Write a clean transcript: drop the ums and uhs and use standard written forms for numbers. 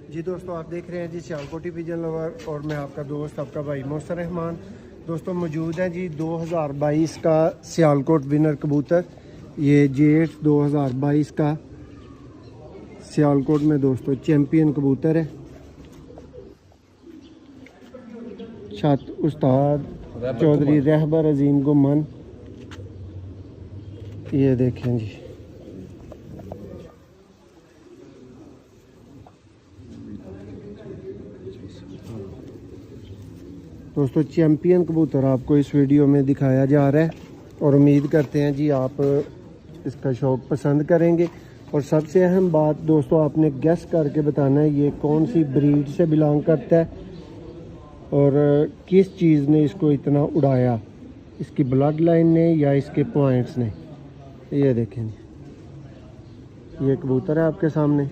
जी दोस्तों, आप देख रहे हैं जी सियालकोटी पिजन लवर और मैं आपका दोस्त आपका भाई मोहसिन रहमान। दोस्तों मौजूद हैं जी 2022 का सियालकोट विनर कबूतर। ये जेठ 2022 का सियालकोट में दोस्तों चैम्पियन कबूतर है। छत उस्ताद चौधरी रहबर अजीम गुमान। ये देखें जी, दोस्तों चैम्पियन कबूतर आपको इस वीडियो में दिखाया जा रहा है और उम्मीद करते हैं जी आप इसका शौक़ पसंद करेंगे। और सबसे अहम बात दोस्तों, आपने गेस करके बताना है ये कौन सी ब्रीड से बिलोंग करता है और किस चीज़ ने इसको इतना उड़ाया, इसकी ब्लड लाइन ने या इसके पॉइंट्स ने। ये देखें, ये कबूतर है आपके सामने।